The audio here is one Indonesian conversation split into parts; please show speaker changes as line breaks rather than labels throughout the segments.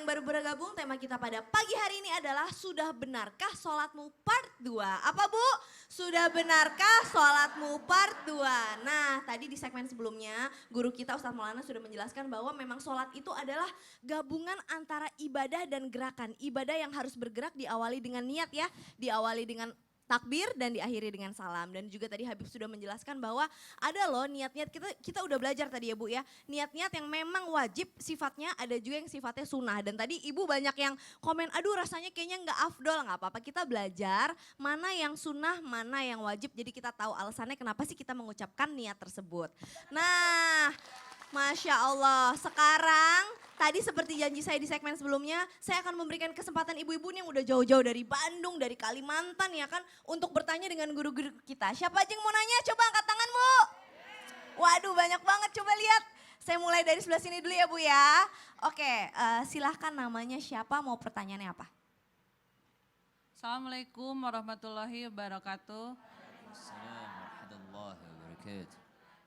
yang baru bergabung, tema kita pada pagi hari ini adalah sudah benarkah sholatmu part 2? Apa Bu? Sudah benarkah sholatmu part 2? Nah tadi di segmen sebelumnya guru kita Ustadz Maulana sudah menjelaskan bahwa memang sholat itu adalah gabungan antara ibadah dan gerakan. Ibadah yang harus bergerak diawali dengan niat ya, diawali dengan takbir dan diakhiri dengan salam. Dan juga tadi Habib sudah menjelaskan bahwa ada loh niat-niat, kita udah belajar tadi ya Bu ya. Niat-niat yang memang wajib sifatnya, ada juga yang sifatnya sunnah. Dan tadi Ibu banyak yang komen, aduh rasanya kayaknya nggak afdol, nggak apa-apa. Kita belajar mana yang sunnah, mana yang wajib. Jadi kita tahu alasannya kenapa sih kita mengucapkan niat tersebut. Nah, Masya Allah, sekarang tadi seperti janji saya di segmen sebelumnya, saya akan memberikan kesempatan ibu-ibu nih yang udah jauh-jauh dari Bandung, dari Kalimantan ya kan, untuk bertanya dengan guru-guru kita. Siapa aja yang mau nanya? Coba angkat tangan Bu. Waduh banyak banget, coba lihat. Saya mulai dari sebelah sini dulu ya Bu ya. Oke, silahkan namanya siapa, mau pertanyaannya apa?
Assalamualaikum warahmatullahi wabarakatuh.
Assalamualaikum warahmatullahi wabarakatuh.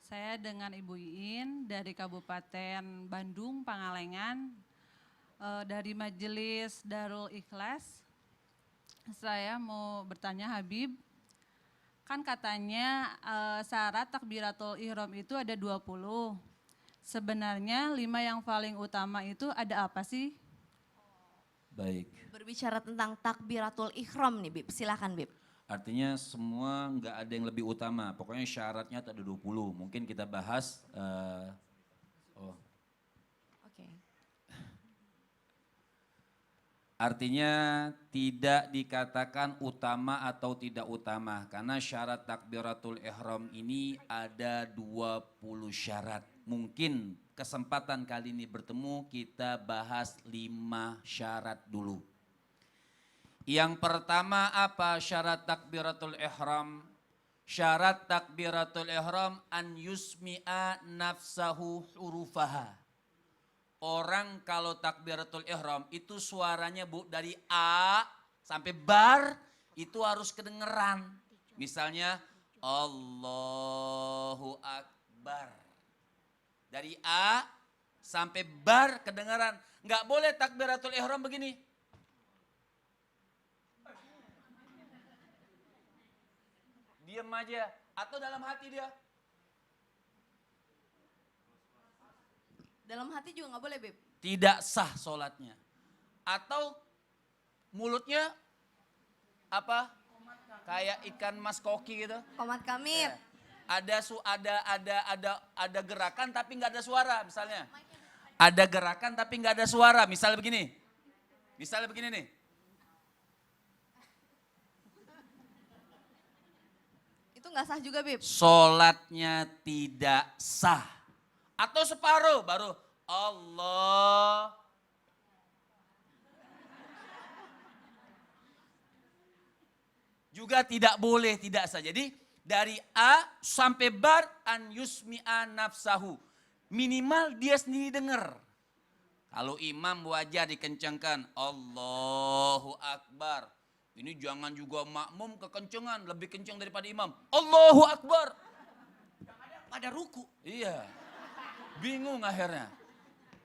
Saya dengan Ibu Iin dari Kabupaten Bandung, Pangalengan, dari Majelis Darul Ikhlas. Saya mau bertanya Habib, kan katanya syarat takbiratul ihram itu ada 20. Sebenarnya 5 yang paling utama itu ada apa sih?
Baik,
Berbicara tentang takbiratul ihram nih Bib, silakan Bib.
artinya semua nggak ada yang lebih utama. Pokoknya syaratnya ada 20. Mungkin kita bahas.
Oke.
Artinya tidak dikatakan utama atau tidak utama. Karena syarat takbiratul ihram ini ada 20 syarat. Mungkin kesempatan kali ini bertemu kita bahas 5 syarat dulu. Yang pertama apa syarat takbiratul ihram? Syarat takbiratul ihram an yusmi'a nafsahu hurufaha. Orang kalau takbiratul ihram itu suaranya Bu dari A sampai bar itu harus kedengeran. Misalnya Allahu Akbar. Dari A sampai bar kedengeran. Enggak boleh takbiratul ihram begini. Diam aja atau dalam hati dia.
Dalam hati juga nggak boleh Bib?
Tidak sah sholatnya. Atau mulutnya apa? Kayak ikan mas koki gitu.
Komat kamit.
Ada gerakan tapi nggak ada suara misalnya. Ada gerakan tapi nggak ada suara. Misalnya begini. Misalnya begini nih.
Itu nggak sah juga Bib?
Sholatnya tidak sah. Atau separuh baru Allah. Juga tidak boleh, tidak sah. Jadi dari A sampai bar an yusmi'a nafsahu. Minimal dia sendiri dengar. Kalau imam wajah dikencangkan Allahu Akbar. Ini jangan juga makmum kekencengan, lebih kencang daripada imam. Allahu Akbar. Pada ruku. Iya. Bingung akhirnya.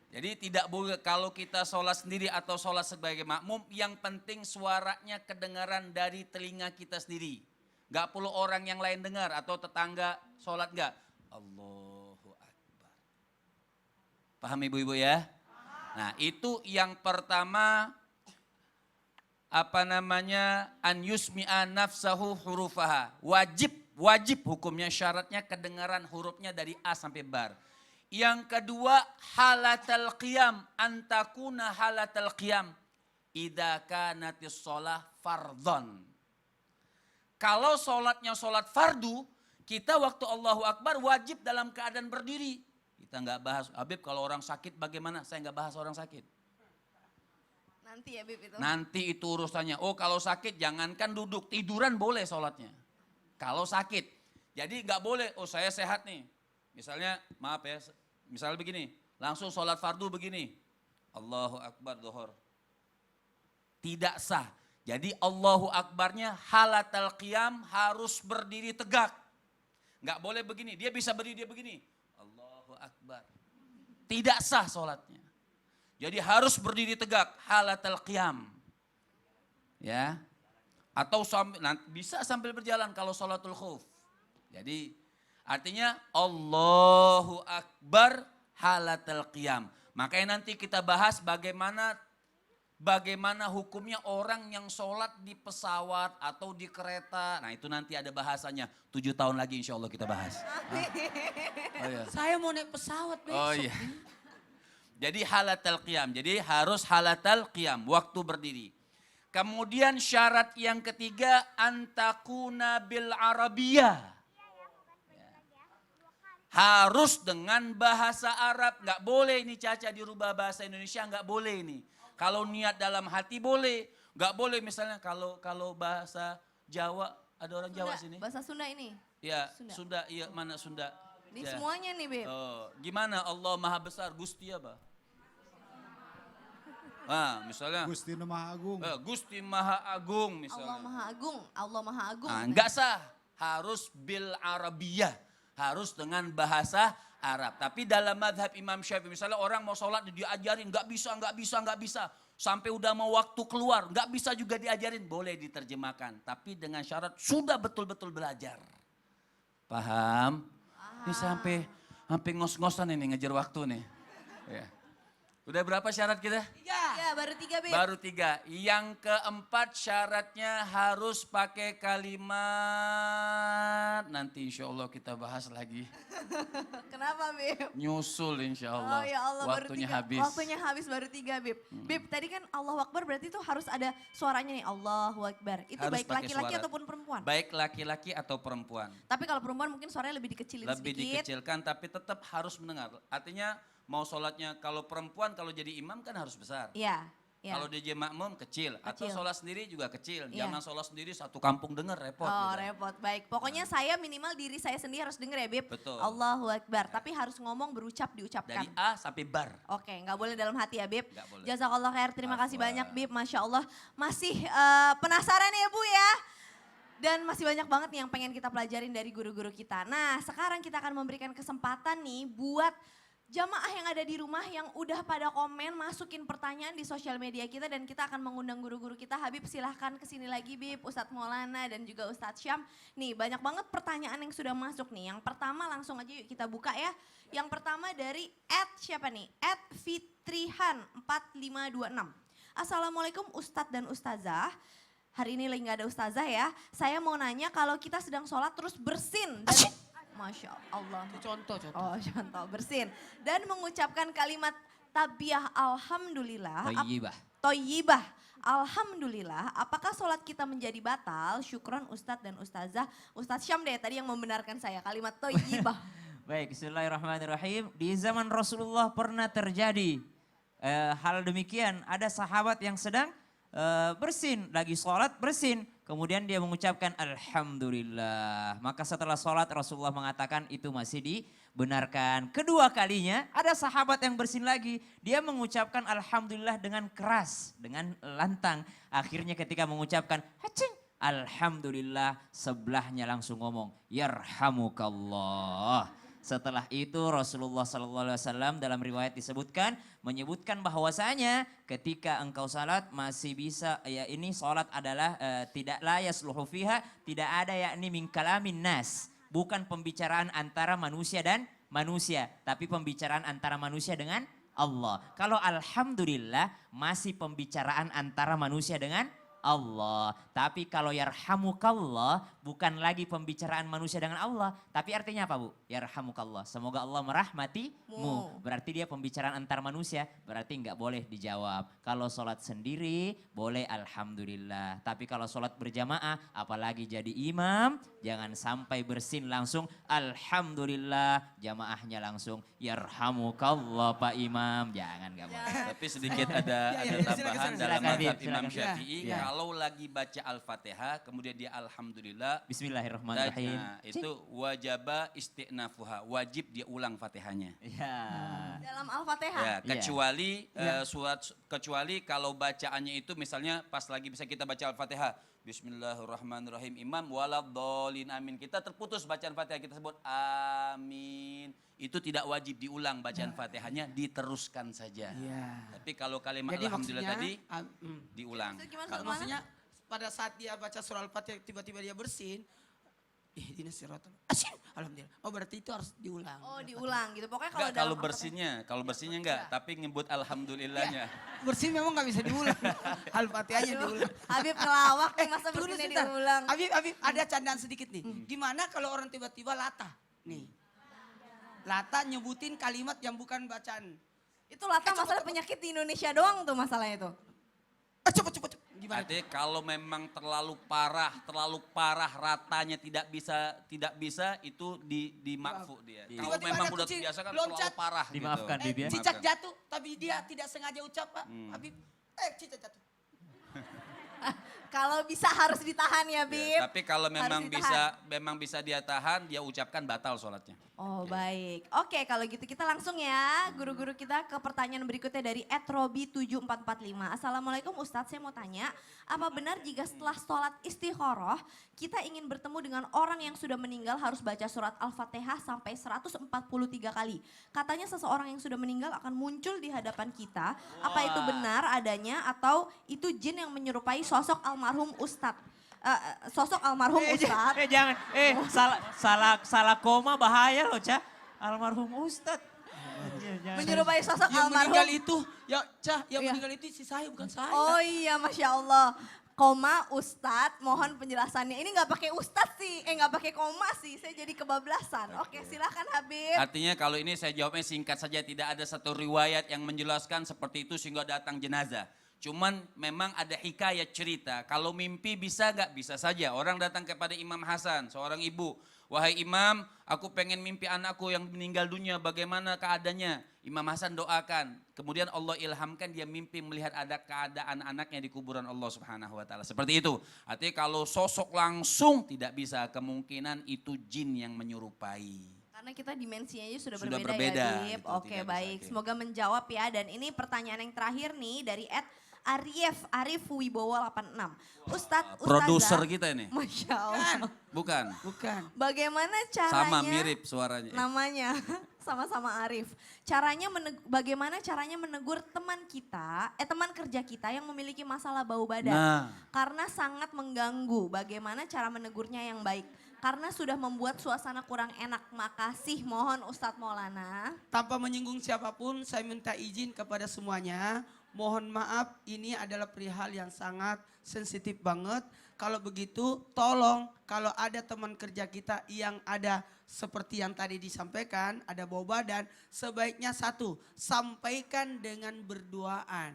Jadi tidak boleh kalau kita sholat sendiri atau sholat sebagai makmum, yang penting suaranya kedengaran dari telinga kita sendiri. Gak perlu orang yang lain dengar atau tetangga sholat gak. Allahu Akbar. Paham ibu-ibu ya? Nah itu yang pertama, an yusmi'a nafsahu hurufaha. Wajib hukumnya, syaratnya kedengaran hurufnya dari A sampai bar. Yang kedua halatal qiyam, antakuna halatal qiyam idza kanatis shalah fardhon. Kalau sholatnya sholat fardu, kita waktu Allahu Akbar wajib dalam keadaan berdiri. Kita nggak bahas, Habib kalau orang sakit bagaimana? Saya nggak bahas orang sakit.
Nanti ya Bib itu.
Nanti itu urusannya. Oh kalau sakit jangankan duduk, tiduran boleh sholatnya. Kalau sakit. Jadi nggak boleh, oh saya sehat nih. Misalnya, maaf ya, misalnya begini, langsung sholat fardu begini. Allahu Akbar zuhur. Tidak sah. Jadi Allahu Akbarnya halatal qiyam harus berdiri tegak. Nggak boleh begini, dia bisa berdiri dia begini. Allahu Akbar. Tidak sah sholatnya. Jadi harus berdiri tegak, halatal qiyam. Ya. Atau bisa sambil berjalan kalau sholatul khauf. Jadi artinya Allahu Akbar halatal qiyam. Makanya nanti kita bahas bagaimana hukumnya orang yang sholat di pesawat atau di kereta. Nah itu nanti ada bahasanya. 7 tahun lagi insya Allah kita bahas. Oh, iya.
Saya mau naik pesawat besok.
Oh iya. Jadi halatal qiyam. Jadi harus halatal qiyam, waktu berdiri. Kemudian syarat yang ketiga antakuna bil arabiyah. Harus dengan bahasa Arab, nggak boleh ini Caca dirubah bahasa Indonesia, nggak boleh ini. Kalau niat dalam hati boleh, nggak boleh misalnya kalau bahasa Jawa, ada orang Jawa sini?
Bahasa Sunda ini.
Ya,
Sunda.
Sunda, iya mana Sunda?
Ini
Ya.
semuanya nih, Beb.
Oh, gimana Allah Maha Besar, Gusti apa? Nah, misalnya
Gusti Nu Maha Agung.
Gusti Maha Agung misalnya.
Allah Maha Agung, Allah Maha Agung.
Nah, enggak sah, harus bil Arabiyah, harus dengan bahasa Arab. Tapi dalam madhab Imam Syafi'i, misalnya orang mau sholat diajarin, enggak bisa. Sampai udah mau waktu keluar, enggak bisa juga diajarin, boleh diterjemahkan. Tapi dengan syarat sudah betul-betul belajar. Paham? Ini sampai ngos-ngosan ini ngejar waktu nih. Ya. Udah berapa syarat kita?
Ya, baru 3, Beb.
Baru 3. Yang keempat syaratnya harus pakai kalimat. Nanti insya Allah kita bahas lagi.
Kenapa, Beb?
Nyusul insya Allah.
Oh ya Allah,
waktunya
baru 3.
habis.
Waktunya habis baru 3, Beb. Beb, tadi kan Allahu Akbar berarti itu harus ada suaranya nih, Allahu Akbar. Itu
Harus
baik
pakai
laki-laki
suara.
ataupun perempuan.
Baik laki-laki atau perempuan.
Tapi kalau perempuan mungkin suaranya lebih dikecilin
Lebih
sedikit.
dikecilkan tapi tetap harus mendengar. Artinya mau sholatnya kalau perempuan kalau jadi imam kan harus besar.
Iya, iya.
Kalau dia makmum kecil. Atau
Kecil.
sholat sendiri juga kecil.
Iya.
Jangan sholat sendiri satu kampung denger repot.
Oh
gitu.
repot, baik. Pokoknya saya minimal diri saya sendiri harus denger ya, Beb.
Betul.
Allahu Akbar, tapi harus ngomong berucap diucapkan.
Dari A sampai bar.
Oke, nggak boleh dalam hati ya, Beb.
Nggak boleh.
Jazakallah khair, terima kasih
Afwan.
banyak, Beb. Masya Allah, masih penasaran ya, Bu ya? Dan masih banyak banget nih yang pengen kita pelajarin dari guru-guru kita. Nah, sekarang kita akan memberikan kesempatan nih buat jamaah yang ada di rumah yang udah pada komen, masukin pertanyaan di sosial media kita dan kita akan mengundang guru-guru kita. Habib silahkan kesini lagi, Bib, Ustadz Maulana dan juga Ustadz Syam. Nih banyak banget pertanyaan yang sudah masuk nih. Yang pertama langsung aja yuk kita buka ya. Yang pertama dari siapa nih? @fitrihan4526. Assalamualaikum Ustadz dan Ustazah. Hari ini lagi gak ada Ustazah ya. Saya mau nanya kalau kita sedang sholat terus bersin dan Masya Allah.
Contoh.
Oh contoh bersin. Dan mengucapkan kalimat tabiyah alhamdulillah. Toyibah. Alhamdulillah. Apakah sholat kita menjadi batal? Syukron Ustadz dan Ustazah. Ustadz Syam deh tadi yang membenarkan saya. Kalimat toyibah.
Baik, bismillahirrahmanirrahim. Di zaman Rasulullah pernah terjadi hal demikian. Ada sahabat yang sedang bersin, lagi sholat bersin. Kemudian dia mengucapkan Alhamdulillah. Maka setelah sholat Rasulullah mengatakan itu masih dibenarkan. Kedua kalinya ada sahabat yang bersin lagi. Dia mengucapkan Alhamdulillah dengan keras, dengan lantang. Akhirnya ketika mengucapkan hacing, Alhamdulillah, sebelahnya langsung ngomong Yarhamukallah. Setelah itu Rasulullah SAW dalam riwayat menyebutkan bahwasanya ketika engkau salat masih bisa, ya ini salat adalah tidak la yasluhu fiha, tidak ada yakni min kalamin nas. Bukan pembicaraan antara manusia dan manusia, tapi pembicaraan antara manusia dengan Allah. Kalau alhamdulillah masih pembicaraan antara manusia dengan Allah. Tapi kalau yarhamukallah bukan lagi pembicaraan manusia dengan Allah. Tapi artinya apa, Bu? Yarhamukallah. Semoga Allah merahmatimu. Berarti dia pembicaraan antar manusia. Berarti nggak boleh dijawab. Kalau sholat sendiri boleh alhamdulillah. Tapi kalau sholat berjamaah apalagi jadi imam. Jangan sampai bersin langsung alhamdulillah. Jamaahnya langsung yarhamukallah Pak Imam. Jangan, nggak boleh.
Tapi sedikit ada tambahan dalam
Silakan, Bib,
mazhab Imam
silakan.
Syafi'i.
Ya.
Kalau lagi baca Al-Fatihah kemudian dia Alhamdulillah
Bismillahirrahmanirrahim.
Nah, itu wajaba isti'nafuha, wajib dia ulang Fatihahnya.
Ya.
Dalam Al-Fatihah.
Ya,
Iya.
kecuali kalau bacaannya itu misalnya pas lagi bisa kita baca Al-Fatihah, Bismillahirrahmanirrahim, imam waladhdallin amin. Kita terputus bacaan Fatihah, kita sebut amin. Itu tidak wajib diulang bacaan Fatihahnya, diteruskan saja.
Iya.
Tapi kalau kalimat
Jadi
alhamdulillah
maksudnya,
tadi diulang.
Itu gimana,
Kalau
gimana?
maksudnya pada saat dia baca surah Al-Fatihah tiba-tiba dia bersin, ihdinas siratal asyik, alhamdulillah. Oh berarti itu harus diulang.
Oh diulang gitu. Pokoknya kalau
Enggak,
dalam
kalau bersihnya enggak, tapi nyebut alhamdulillahnya.
Bersin memang nggak bisa diulang. Al-Fatihahnya
Aduh,
diulang.
Habib ngelawak nih masa
Tunggu
bersinnya
sebentar.
diulang.
Habib, ada candaan sedikit nih. Gimana kalau orang tiba-tiba latah? Nih. Latah nyebutin kalimat yang bukan bacaan.
Itu Lata masalah penyakit di Indonesia doang tuh masalahnya itu.
Cepet. Gimana?
Artinya kalau memang terlalu parah ratanya tidak bisa itu di makfu dia. Kalau
Tiba-tiba
memang
anak
udah
kecil
terbiasa kan
loncat.
terlalu parah
Dimaafkan,
gitu.
Bib, ya.
Cicak jatuh, tapi dia tidak sengaja ucap Pak. Habib, cicak jatuh.
Kalau bisa harus ditahan ya, Bib.
Ya, tapi kalau memang
ditahan.
bisa dia tahan, dia ucapkan batal sholatnya.
Oh baik. Oke kalau gitu kita langsung ya guru-guru kita ke pertanyaan berikutnya dari @robi7445. Assalamualaikum Ustadz, saya mau tanya, apa benar jika setelah sholat istikharah kita ingin bertemu dengan orang yang sudah meninggal harus baca surat Al-Fatihah sampai 143 kali? Katanya seseorang yang sudah meninggal akan muncul di hadapan kita. Apa itu benar adanya atau itu jin yang menyerupai sosok almarhum Ustadz? Sosok almarhum Ustadz.
Jangan, salah koma bahaya loh, Cah. Almarhum Ustadz.
Menyerupai sosok
Yang
almarhum.
meninggal itu, ya Cah, yang
Iya.
meninggal itu si saya bukan saya.
Oh iya, Masya Allah. Koma Ustadz, mohon penjelasannya. Ini nggak pakai Ustadz sih, nggak pakai koma sih. Saya jadi kebablasan. Oke, silakan Habib.
Artinya kalau ini saya jawabnya singkat saja, tidak ada satu riwayat yang menjelaskan seperti itu sehingga datang jenazah. Cuman memang ada hikayat cerita, kalau mimpi bisa gak? Bisa saja. Orang datang kepada Imam Hasan, seorang ibu. Wahai Imam, aku pengen mimpi anakku yang meninggal dunia, bagaimana keadaannya? Imam Hasan doakan. Kemudian Allah ilhamkan dia mimpi melihat ada keadaan anaknya di kuburan Allah Subhanahu wa taala. Seperti itu. Artinya kalau sosok langsung tidak bisa, kemungkinan itu jin yang menyerupai.
Karena kita dimensinya aja sudah
Sudah
berbeda
berbeda,
ya, Bib.
gitu,
Oke,
tidak bisa,
baik.
oke.
Semoga menjawab ya. Dan ini pertanyaan yang terakhir nih dari Arif Wibowo 86. Ustadz,
Produser
Ustazah.
kita ini.
Masya Allah.
Bukan.
Bukan.
Bagaimana caranya?
Sama mirip suaranya.
Namanya sama-sama Arif. Bagaimana caranya menegur teman kita, teman kerja kita yang memiliki masalah bau badan.
Nah.
Karena sangat mengganggu. Bagaimana cara menegurnya yang baik? Karena sudah membuat suasana kurang enak. Makasih, mohon Ustadz Maulana.
Tanpa menyinggung siapapun, saya minta izin kepada semuanya. Mohon maaf, ini adalah perihal yang sangat sensitif banget. Kalau begitu, tolong kalau ada teman kerja kita yang ada seperti yang tadi disampaikan, ada bau badan, sebaiknya satu, sampaikan dengan berduaan.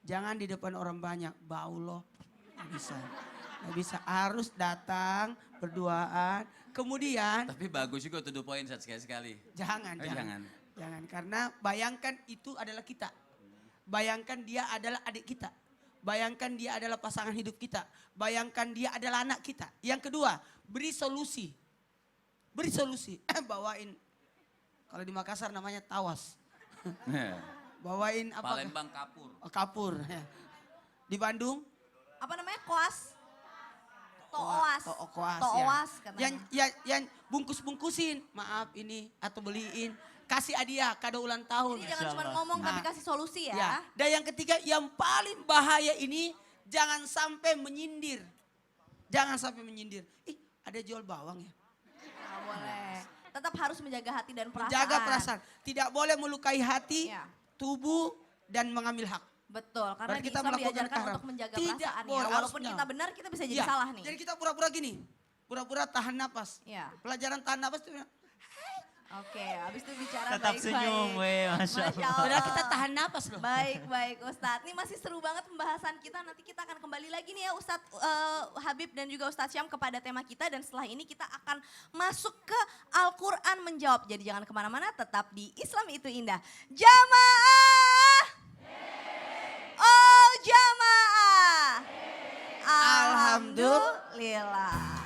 Jangan di depan orang banyak, bau loh. Nggak bisa. Nggak bisa, harus datang berduaan. Kemudian,
Tapi bagus juga to the point sekali-sekali.
jangan. Jangan, karena bayangkan itu adalah kita. Bayangkan dia adalah adik kita. Bayangkan dia adalah pasangan hidup kita. Bayangkan dia adalah anak kita. Yang kedua, beri solusi. Beri solusi. Bawain, kalau di Makassar namanya tawas. Bawain apa?
Palembang kapur.
Oh, kapur. Di Bandung?
Apa namanya? Koas? Toas.
Koas.
Toas
Ya.
katanya.
Yang bungkus-bungkusin. Maaf ini atau beliin. Kasih hadiah kado ulang tahun.
Jadi jangan cuma ngomong tapi kasih solusi ya.
Ya. Dan yang ketiga yang paling bahaya ini jangan sampai menyindir. Jangan sampai menyindir. Ih, ada jual bawang ya.
Nggak boleh. Tetap harus menjaga hati dan perasaan.
Menjaga perasaan. Tidak boleh melukai hati,
Iya.
tubuh dan mengambil hak.
Betul, karena
Berarti
di
kita
Islam
melakukan
diajarkan
haram.
untuk menjaga
Tidak
perasaan ya.
boleh,
Walaupun
harusnya.
kita benar, kita bisa jadi
Ya,
salah nih.
Jadi kita pura-pura gini. Pura-pura tahan napas.
Iya.
Pelajaran tahan napas itu
Oke, habis itu bicara
Tetap
baik-baik.
senyum, weh, Masya Allah.
padahal kita tahan napas loh.
Baik Ustadz. Ini masih seru banget pembahasan kita. Nanti kita akan kembali lagi nih ya Ustadz Habib dan juga Ustadz Syam kepada tema kita. Dan setelah ini kita akan masuk ke Al-Quran menjawab. Jadi jangan kemana-mana, tetap di Islam itu indah. Jamaah! Oh jamaah! Alhamdulillah.